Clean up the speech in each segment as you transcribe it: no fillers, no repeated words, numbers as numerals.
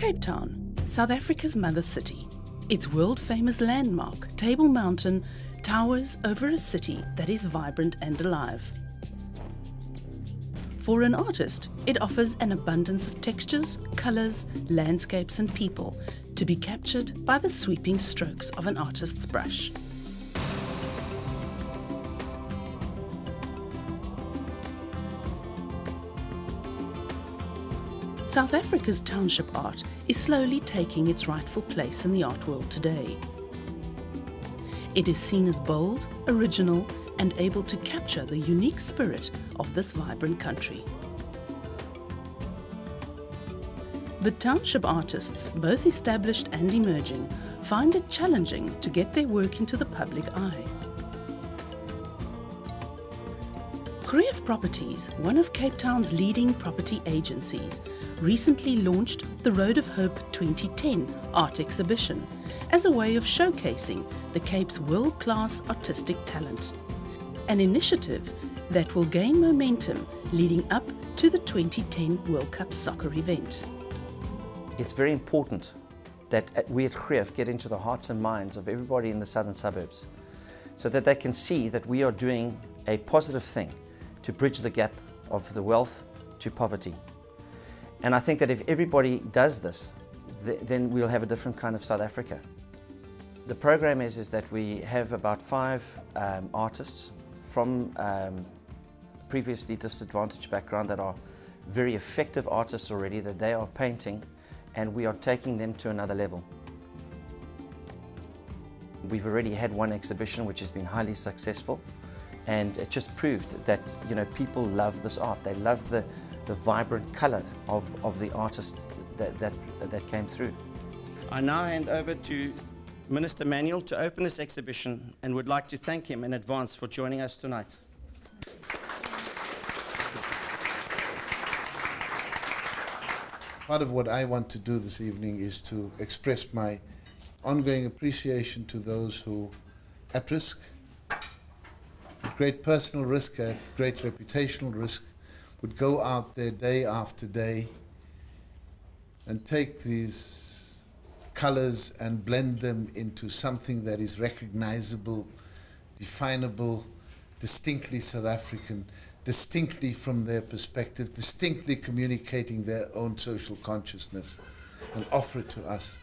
Cape Town, South Africa's mother city. Its world-famous landmark, Table Mountain, towers over a city that is vibrant and alive. For an artist, it offers an abundance of textures, colours, landscapes and people to be captured by the sweeping strokes of an artist's brush. South Africa's Township Art is slowly taking its rightful place in the art world today. It is seen as bold, original, and able to capture the unique spirit of this vibrant country. But township artists, both established and emerging, find it challenging to get their work into the public eye. Greeff Properties, one of Cape Town's leading property agencies, recently launched the Road of Hope 2010 art exhibition as a way of showcasing the Cape's world-class artistic talent. An initiative that will gain momentum leading up to the 2010 World Cup soccer event. It's very important that we at Greeff get into the hearts and minds of everybody in the southern suburbs so that they can see that we are doing a positive thing to bridge the gap of the wealth to poverty. And I think that if everybody does this, then we'll have a different kind of South Africa. The program is that we have about 5 artists from previously disadvantaged background that are very effective artists already, that they are painting, and we are taking them to another level. We've already had one exhibition which has been highly successful, and it just proved that, you know, people love this art. They love the vibrant colour of the artists that came through. I now hand over to Minister Manuel to open this exhibition and would like to thank him in advance for joining us tonight. Part of what I want to do this evening is to express my ongoing appreciation to those who, at risk, at great personal risk, at great reputational risk, would go out there day after day and take these colors and blend them into something that is recognizable, definable, distinctly South African, distinctly from their perspective, distinctly communicating their own social consciousness, and offer it to us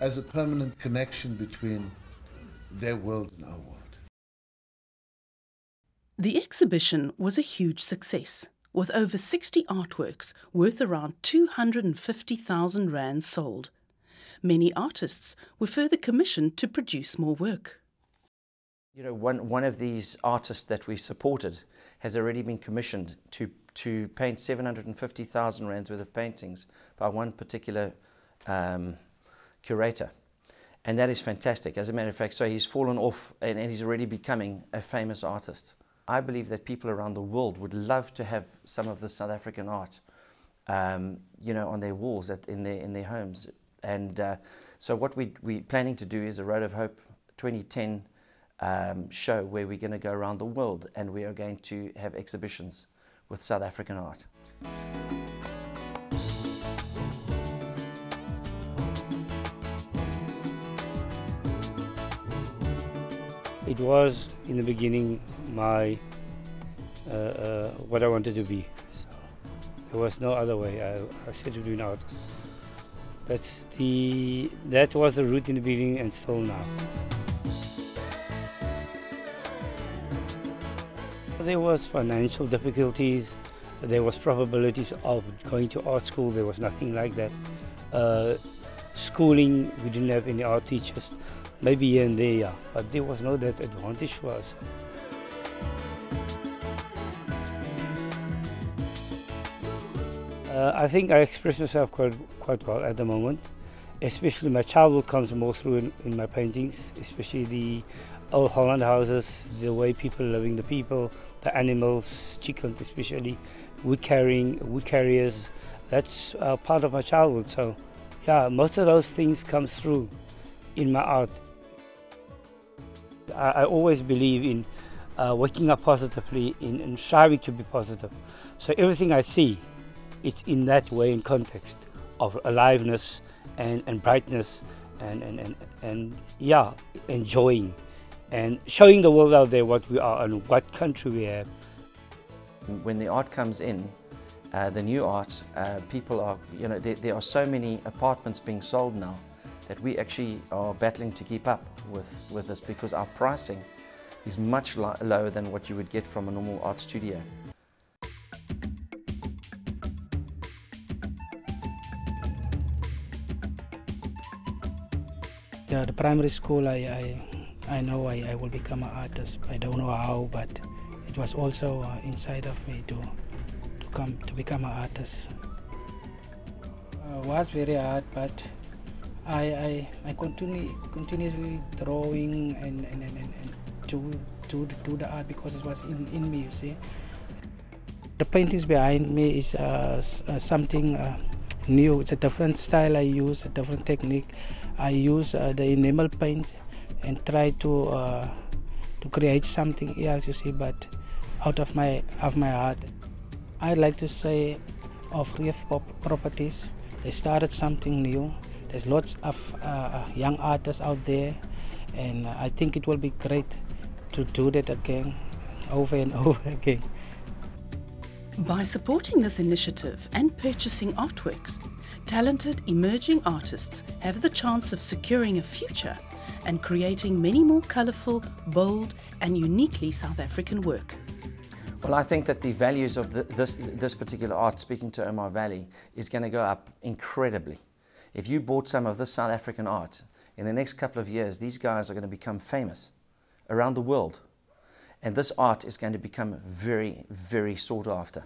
as a permanent connection between their world and our world. The exhibition was a huge success, with over 60 artworks worth around 250,000 rand sold. Many artists were further commissioned to produce more work. You know, one of these artists that we supported has already been commissioned to paint 750,000 rands worth of paintings by one particular curator. And that is fantastic. As a matter of fact, so he's fallen off and he's already becoming a famous artist. I believe that people around the world would love to have some of the South African art, you know, on their walls in their homes. And so what we're planning to do is a Road of Hope 2010 show where we're going to go around the world and we are going to have exhibitions with South African art. It was, in the beginning, my what I wanted to be. So there was no other way. I said to be an artist. That was the route in the beginning and still now. There was financial difficulties. There was probabilities of going to art school. There was nothing like that. Schooling, we didn't have any art teachers. Maybe here and there, yeah, but there was no that advantage for us. I think I express myself quite well at the moment. Especially my childhood comes more through in my paintings, especially the old Holland houses, the way people living, the people, the animals, chickens especially, wood carriers. That's part of my childhood. So yeah, most of those things come through in my art. I always believe in waking up positively, in striving to be positive. So everything I see, it's in that way, in context of aliveness and brightness and yeah, enjoying and showing the world out there what we are and what country we have. When the art comes in, the new art, people are, there are so many apartments being sold now that we actually are battling to keep up with this, because our pricing is much lower than what you would get from a normal art studio. Yeah, the primary school, I know I will become an artist. I don't know how, but it was also inside of me to become an artist. It was very hard, but I continuously drawing and to the art, because it was in me, you see. The paintings behind me is something new. It's a different style I use, a different technique. I use the enamel paint and try to create something else, you see, but out of my heart. I'd like to say of Greeff Properties, they started something new. There's lots of young artists out there, and I think it will be great to do that again, over and over again. By supporting this initiative and purchasing artworks, talented emerging artists have the chance of securing a future and creating many more colourful, bold and uniquely South African work. Well, I think that the values of this particular art, speaking to Omar Valley, is going to go up incredibly. If you bought some of this South African art, in the next couple of years, these guys are going to become famous around the world. And this art is going to become very, very sought after.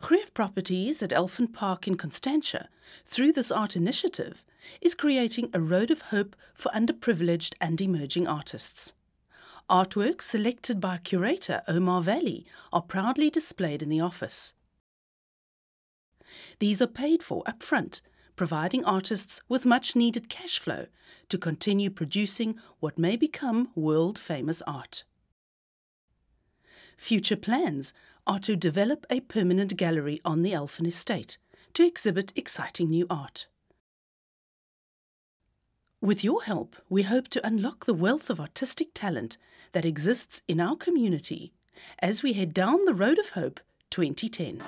Greeff Properties at Elfin Park in Constantia, through this art initiative, is creating a road of hope for underprivileged and emerging artists. Artworks selected by curator Omar Valley are proudly displayed in the office. These are paid for upfront, providing artists with much-needed cash flow to continue producing what may become world-famous art. Future plans are to develop a permanent gallery on the Elfin estate to exhibit exciting new art. With your help, we hope to unlock the wealth of artistic talent that exists in our community as we head down the Road of Hope 2010.